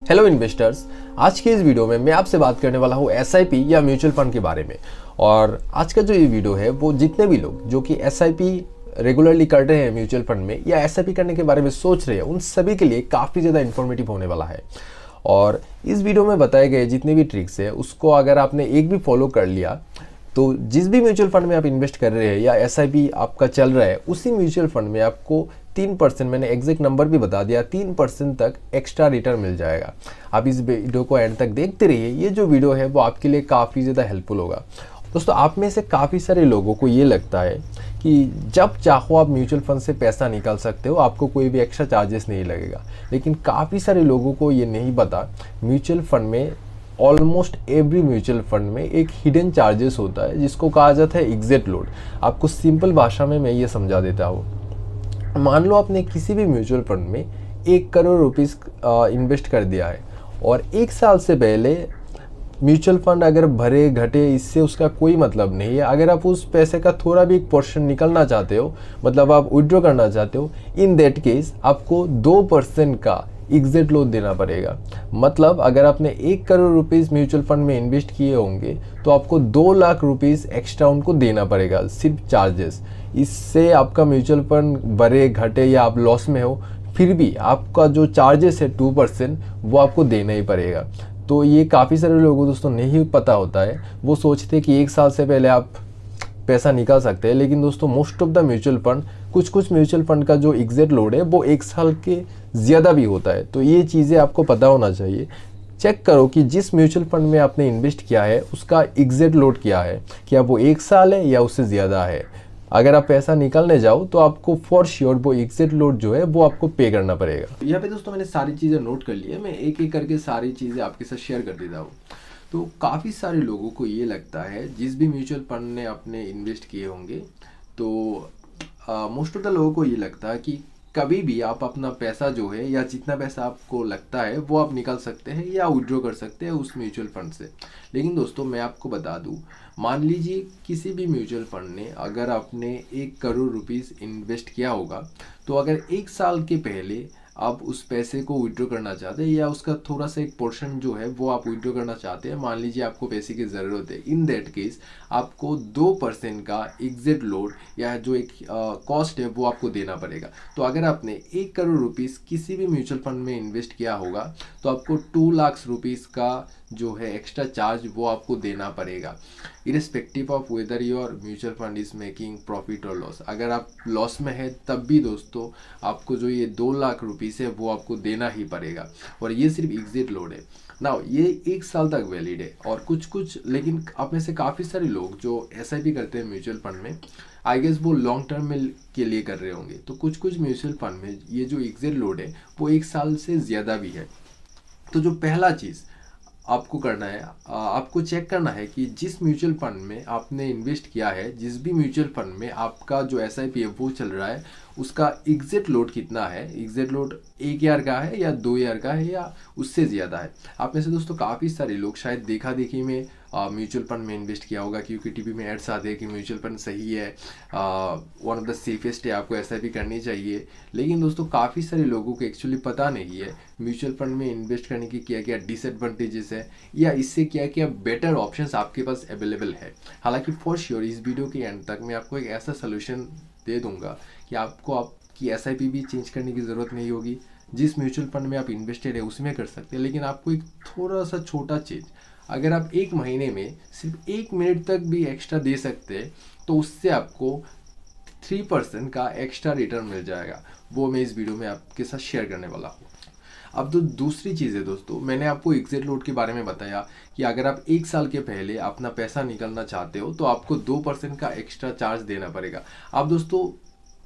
Hello investors, आज के इस वीडियो में मैं आपसे बात करने वाला हूँ एसआईपी या म्यूचुअल फंड के बारे में। और आज का जो ये वीडियो है वो जितने भी लोग जो कि एसआईपी रेगुलरली कर रहे हैं म्यूचुअल फंड में या एसआईपी करने के बारे में सोच रहे हैं, उन सभी के लिए काफ़ी ज़्यादा इन्फॉर्मेटिव होने वाला है। और इस वीडियो में बताए गए जितने भी ट्रिक्स है उसको अगर आपने एक भी फॉलो कर लिया तो जिस भी म्यूचुअल फंड में आप इन्वेस्ट कर रहे हैं या एसआईपी आपका चल रहा है उसी म्यूचुअल फंड में आपको 3%, मैंने एग्जैक्ट नंबर भी बता दिया, 3% तक एक्स्ट्रा रिटर्न मिल जाएगा। आप इस वीडियो को एंड तक देखते रहिए, ये जो वीडियो है वो आपके लिए काफ़ी ज़्यादा हेल्पफुल होगा। दोस्तों, आप में से काफ़ी सारे लोगों को ये लगता है कि जब चाहो आप म्यूचुअल फंड से पैसा निकाल सकते हो, आपको कोई भी एक्स्ट्रा चार्जेस नहीं लगेगा। लेकिन काफ़ी सारे लोगों को ये नहीं पता, म्यूचुअल फंड में ऑलमोस्ट एवरी म्यूचुअल फंड में एक हिडन चार्जेस होता है जिसको कहा जाता है एग्जिट लोड। आपको सिंपल भाषा में मैं ये समझा देता हूँ। मान लो आपने किसी भी म्यूचुअल फंड में 1 करोड़ रुपीस इन्वेस्ट कर दिया है और 1 साल से पहले म्यूचुअल फंड अगर भरे घटे इससे उसका कोई मतलब नहीं है। अगर आप उस पैसे का थोड़ा भी एक पोर्शन निकलना चाहते हो, मतलब आप विड्रॉ करना चाहते हो, इन दैट केस आपको 2% का एग्जिट लोड देना पड़ेगा। मतलब अगर आपने 1 करोड़ रुपीस म्यूचुअल फंड में इन्वेस्ट किए होंगे तो आपको 2 लाख रुपीस एक्स्ट्रा उनको देना पड़ेगा, सिर्फ चार्जेस। इससे आपका म्यूचुअल फंड बढ़े घटे या आप लॉस में हो, फिर भी आपका जो चार्जेस है 2% वो आपको देना ही पड़ेगा। तो ये काफ़ी सारे लोगों को दोस्तों नहीं पता होता है। वो सोचते हैं कि 1 साल से पहले आप पैसा निकाल सकते हैं, लेकिन दोस्तों most of the mutual fund, कुछ म्यूचुअल फंड का जो एग्जिट लोड है वो 1 साल के ज़्यादा भी होता है। तो ये चीज़ें आपको पता होना चाहिए। चेक करो कि जिस म्यूचुअल फंड में आपने इन्वेस्ट किया है उसका एग्जिट लोड क्या है, क्या वो 1 साल है या उससे ज़्यादा है। अगर आप पैसा निकालने जाओ तो आपको फॉर श्योर वो एग्जिट लोड जो है वो आपको पे करना पड़ेगा। यहाँ पे दोस्तों मैंने सारी चीज़ें नोट कर ली है, मैं एक एक करके सारी चीज़ें आपके साथ शेयर कर देता हूँ। तो काफ़ी सारे लोगों को ये लगता है, जिस भी म्यूचुअल फंड ने अपने इन्वेस्ट किए होंगे, तो मोस्ट ऑफ द लोगों को ये लगता है कि कभी भी आप अपना पैसा जो है या जितना पैसा आपको लगता है वो आप निकाल सकते हैं या विड्रॉ कर सकते हैं उस म्यूचुअल फंड से। लेकिन दोस्तों मैं आपको बता दूं, मान लीजिए किसी भी म्यूचुअल फंड ने अगर आपने 1 करोड़ रुपीस इन्वेस्ट किया होगा, तो अगर 1 साल के पहले आप उस पैसे को विड्रॉ करना चाहते हैं या उसका थोड़ा सा एक पोर्शन जो है वो आप विड्रॉ करना चाहते हैं, मान लीजिए आपको पैसे की ज़रूरत है, इन दैट केस आपको 2% का एग्जिट लोड या जो एक कॉस्ट है वो आपको देना पड़ेगा। तो अगर आपने 1 करोड़ रुपीस किसी भी म्यूचुअल फंड में इन्वेस्ट किया होगा तो आपको 2 लाख रुपीस का जो है एक्स्ट्रा चार्ज वो आपको देना पड़ेगा, irrespective of whether your mutual fund is making profit और लॉस। अगर आप लॉस में है तब भी दोस्तों आपको जो ये 2 लाख रुपीस है वो आपको देना ही पड़ेगा। और ये सिर्फ एग्जिट लोड है ना, ये 1 साल तक वैलिड है। और कुछ लेकिन आप में से काफ़ी सारे लोग जो एसआईपी करते हैं म्यूचुअल फंड में, आई गेस वो लॉन्ग टर्म में के लिए कर रहे होंगे। तो कुछ म्यूचुअल फंड में ये जो एग्जिट लोड है वो 1 साल से ज़्यादा भी है। तो जो पहला चीज़ आपको करना है, आपको चेक करना है कि जिस म्यूचुअल फंड में आपने इन्वेस्ट किया है, जिस भी म्यूचुअल फंड में आपका जो एसआईपी है वो चल रहा है, उसका एग्जिट लोड कितना है। एग्जिट लोड 1 ईयर का है या 2 ईयर का है या उससे ज़्यादा है। आप में से दोस्तों काफ़ी सारे लोग शायद देखा देखी में म्यूचुअल फंड में इन्वेस्ट किया होगा, क्योंकि टीवी में एड्स आते हैं कि म्यूचुअल फंड सही है, वन ऑफ द सेफेस्ट है, आपको एसआईपी करनी चाहिए। लेकिन दोस्तों काफ़ी सारे लोगों को एक्चुअली पता नहीं है म्यूचुअल फंड में इन्वेस्ट करने की क्या क्या डिसएडवांटेजेस है या इससे क्या क्या बेटर ऑप्शंस आपके पास अवेलेबल है। हालांकि फॉर श्योर इस वीडियो के एंड तक मैं आपको एक ऐसा सोल्यूशन दे दूंगा कि आपको आपकी एसआईपी भी चेंज करने की ज़रूरत नहीं होगी। जिस म्यूचुअल फंड में आप इन्वेस्टेड है उसमें कर सकते हैं, लेकिन आपको एक थोड़ा सा छोटा चीज़, अगर आप 1 महीने में सिर्फ 1 मिनट तक भी एक्स्ट्रा दे सकते हैं तो उससे आपको 3% का एक्स्ट्रा रिटर्न मिल जाएगा। वो मैं इस वीडियो में आपके साथ शेयर करने वाला हूँ। अब तो दूसरी चीज़ है दोस्तों, मैंने आपको एग्जिट लोड के बारे में बताया कि अगर आप 1 साल के पहले अपना पैसा निकालना चाहते हो तो आपको 2% का एक्स्ट्रा चार्ज देना पड़ेगा। अब दोस्तों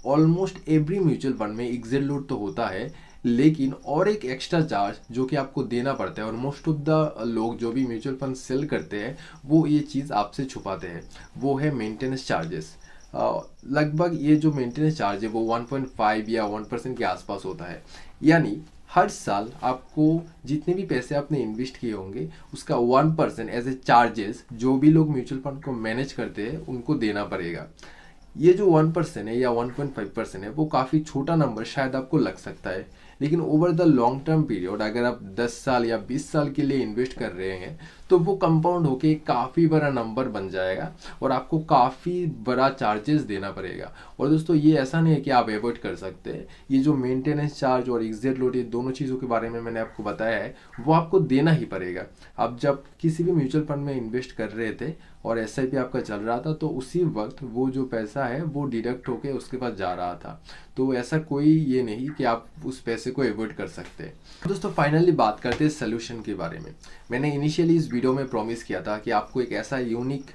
ऑलमोस्ट एवरी म्यूचुअल फंड में एग्जिट लोड तो होता है, लेकिन और एक एक्स्ट्रा चार्ज जो कि आपको देना पड़ता है, और मोस्ट ऑफ द लोग जो भी म्यूचुअल फंड सेल करते हैं वो ये चीज़ आपसे छुपाते हैं, वो है मेंटेनेंस चार्जेस। लगभग ये जो मेंटेनेंस चार्ज है वो 1.5 या 1% के आसपास होता है। यानी हर साल आपको जितने भी पैसे आपने इन्वेस्ट किए होंगे उसका 1% एज ए चार्जेस जो भी लोग म्यूचुअल फंड को मैनेज करते हैं उनको देना पड़ेगा। ये जो 1% है या 1.5% है वो काफ़ी छोटा नंबर शायद आपको लग सकता है, लेकिन over the long term period अगर आप 10 साल या 20 साल के लिए इन्वेस्ट कर रहे हैं तो वो कंपाउंड होके काफ़ी बड़ा नंबर बन जाएगा और आपको काफ़ी बड़ा चार्जेस देना पड़ेगा। और दोस्तों ये ऐसा नहीं है कि आप अवॉइड कर सकते हैं, ये जो मेंटेनेंस चार्ज और एग्जिट लोड, ये दोनों चीज़ों के बारे में मैंने आपको बताया है, वो आपको देना ही पड़ेगा। आप जब किसी भी म्यूचुअल फंड में इन्वेस्ट कर रहे थे और SIP आपका चल रहा था तो उसी वक्त वो जो पैसा है वो डिडक्ट होके उसके पास जा रहा था। तो ऐसा कोई ये नहीं कि आप उस पैसे को अवॉइड कर सकते हैं। दोस्तों फाइनली बात करते हैं सोल्यूशन के बारे में। मैंने इनिशियली इस वीडियो में प्रॉमिस किया था कि आपको एक ऐसा यूनिक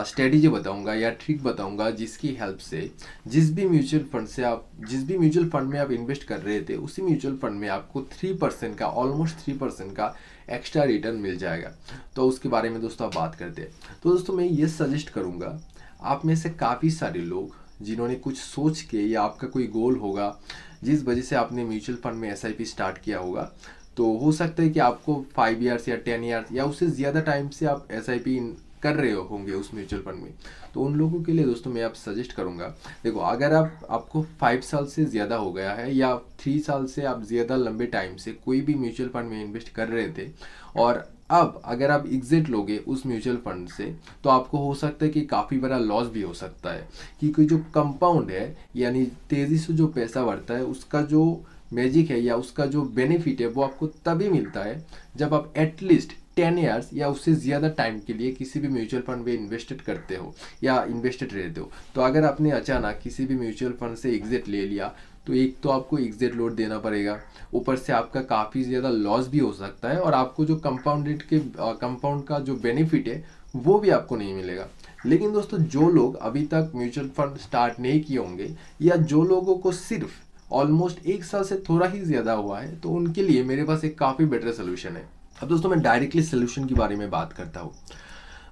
स्ट्रेटेजी बताऊंगा या ट्रिक बताऊंगा जिसकी हेल्प से जिस भी म्यूचुअल फंड में आप इन्वेस्ट कर रहे थे उसी म्यूचुअल फंड में आपको 3% का, ऑलमोस्ट 3% का एक्स्ट्रा रिटर्न मिल जाएगा। तो उसके बारे में दोस्तों आप बात करते हैं। तो दोस्तों मैं ये सजेस्ट करूंगा, आप में से काफ़ी सारे लोग जिन्होंने कुछ सोच के या आपका कोई गोल होगा जिस वजह से आपने म्यूचुअल फंड में SIP स्टार्ट किया होगा, तो हो सकता है कि आपको 5 ईयर्स या 10 ईयर्स या उससे ज़्यादा टाइम से आप SIP कर रहे होंगे उस म्यूचुअल फंड में। तो उन लोगों के लिए दोस्तों मैं आप सजेस्ट करूंगा, देखो अगर आपको 5 साल से ज़्यादा हो गया है या 3 साल से आप ज़्यादा लंबे टाइम से कोई भी म्यूचुअल फंड में इन्वेस्ट कर रहे थे और अब अगर आप एग्जिट लोगे उस म्यूचुअल फंड से तो आपको हो सकता है कि काफ़ी बड़ा लॉस भी हो सकता है, क्योंकि जो कंपाउंड है यानी तेज़ी से जो पैसा बढ़ता है उसका जो मैजिक है या उसका जो बेनिफिट है वो आपको तभी मिलता है जब आप एटलीस्ट 10 ईयर्स या उससे ज़्यादा टाइम के लिए किसी भी म्यूचुअल फंड में इन्वेस्टेड करते हो या इन्वेस्टेड रहते हो। तो अगर आपने अचानक किसी भी म्यूचुअल फंड से एग्जिट ले लिया तो एक तो आपको एग्जिट लोड देना पड़ेगा, ऊपर से आपका काफ़ी ज़्यादा लॉस भी हो सकता है और आपको जो कंपाउंड का जो बेनिफिट है वो भी आपको नहीं मिलेगा। लेकिन दोस्तों जो लोग अभी तक म्यूचुअल फंड स्टार्ट नहीं किए होंगे या जो लोगों को सिर्फ ऑलमोस्ट 1 साल से थोड़ा ही ज़्यादा हुआ है तो उनके लिए मेरे पास एक काफ़ी बेटर सोल्यूशन है। अब दोस्तों मैं डायरेक्टली सोल्यूशन के बारे में बात करता हूँ।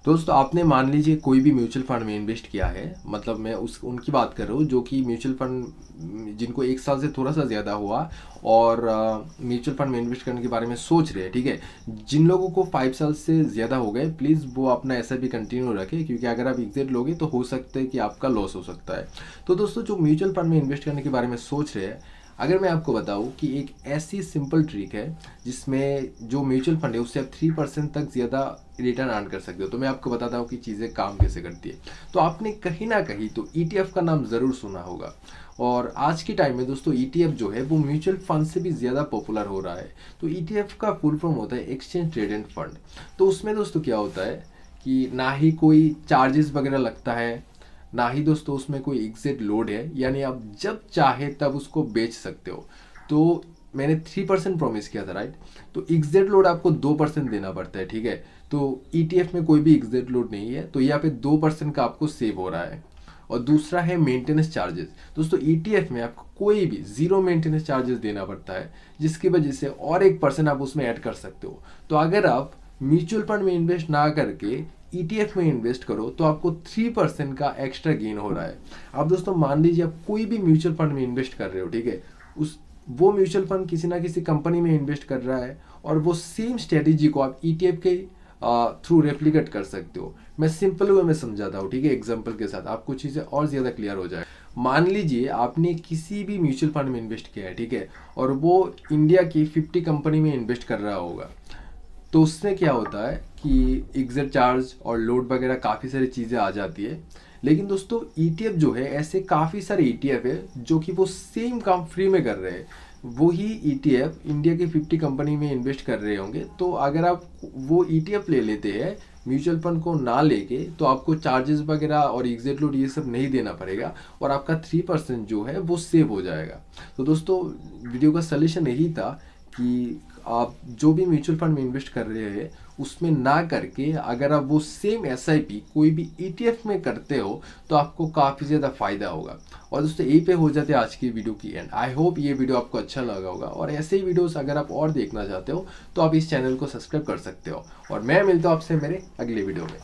दोस्तों आपने मान लीजिए कोई भी म्यूचुअल फंड में इन्वेस्ट किया है, मतलब मैं उनकी बात कर रहा हूँ जो कि म्यूचुअल फंड जिनको 1 साल से थोड़ा सा ज़्यादा हुआ और म्यूचुअल फंड में इन्वेस्ट करने के बारे में सोच रहे हैं, ठीक है। जिन लोगों को 5 साल से ज़्यादा हो गए प्लीज़ वो अपना SIP कंटिन्यू रखें, क्योंकि अगर आप एग्जिट लोगे तो हो सकता है कि आपका लॉस हो सकता है। तो दोस्तों जो म्यूचुअल फंड में इन्वेस्ट करने के बारे में सोच रहे हैं, अगर मैं आपको बताऊं कि एक ऐसी सिंपल ट्रिक है जिसमें जो म्यूचुअल फंड है उससे आप 3% तक ज़्यादा रिटर्न अर्न कर सकते हो, तो मैं आपको बताता हूं कि चीज़ें काम कैसे करती है। तो आपने कहीं ना कहीं तो ETF का नाम ज़रूर सुना होगा और आज के टाइम में दोस्तों ETF जो है वो म्यूचुअल फंड से भी ज़्यादा पॉपुलर हो रहा है। तो ETF का फुल फॉर्म होता है एक्सचेंज ट्रेडेड फंड। तो उसमें दोस्तों क्या होता है कि ना ही कोई चार्जेस वगैरह लगता है, ना ही दोस्तों उसमें कोई एग्जिट लोड है, यानी आप जब चाहे तब उसको बेच सकते हो। तो मैंने 3% प्रॉमिस किया था, राइट। तो एग्जिट लोड आपको 2% देना पड़ता है, ठीक है। तो ETF में कोई भी एग्जिट लोड नहीं है, तो यहाँ पे 2% का आपको सेव हो रहा है। और दूसरा है मेंटेनेंस चार्जेस। दोस्तों ETF में आपको कोई भी 0 मेंटेनेंस चार्जेस देना पड़ता है, जिसकी वजह से और 1% आप उसमें ऐड कर सकते हो। तो अगर आप म्यूचुअल फंड में इन्वेस्ट ना करके ETF में इन्वेस्ट करो तो आपको 3% का एक्स्ट्रा गेन हो रहा है। अब दोस्तों मान लीजिए आप कोई भी म्यूचुअल फंड में इन्वेस्ट कर रहे हो, ठीक है। वो म्यूचुअल फंड किसी ना किसी कंपनी में इन्वेस्ट कर रहा है और वो सेम स्ट्रेटेजी को आप ETF के थ्रू रेप्लिकेट कर सकते हो। मैं सिंपल वे में समझाता हूँ, ठीक है, एग्जाम्पल के साथ आपको चीज़ें और ज़्यादा क्लियर हो जाए। मान लीजिए आपने किसी भी म्यूचुअल फंड में इन्वेस्ट किया है, ठीक है, और वो इंडिया की 50 कंपनी में इन्वेस्ट कर रहा होगा। तो उसमें क्या होता है कि एग्जिट चार्ज और लोड वगैरह काफ़ी सारी चीज़ें आ जाती है। लेकिन दोस्तों ETF जो है ऐसे काफ़ी सारे ETF है जो कि वो सेम काम फ्री में कर रहे हैं। वही ETF इंडिया की 50 कंपनी में इन्वेस्ट कर रहे होंगे। तो अगर आप वो ETF ले लेते हैं म्यूचुअल फंड को ना लेके, तो आपको चार्जेस वगैरह और एग्जिट लोड ये सब नहीं देना पड़ेगा और आपका 3% जो है वो सेव हो जाएगा। तो दोस्तों वीडियो का सलूशन यही था कि आप जो भी म्यूचुअल फंड में इन्वेस्ट कर रहे हैं उसमें ना करके अगर आप वो सेम SIP कोई भी ETF में करते हो तो आपको काफ़ी ज़्यादा फायदा होगा। और दोस्तों यही पे हो जाते हैं आज की वीडियो की एंड। आई होप ये वीडियो आपको अच्छा लगा होगा और ऐसे ही वीडियोस अगर आप और देखना चाहते हो तो आप इस चैनल को सब्सक्राइब कर सकते हो और मैं मिलता हूँ आपसे मेरे अगले वीडियो में।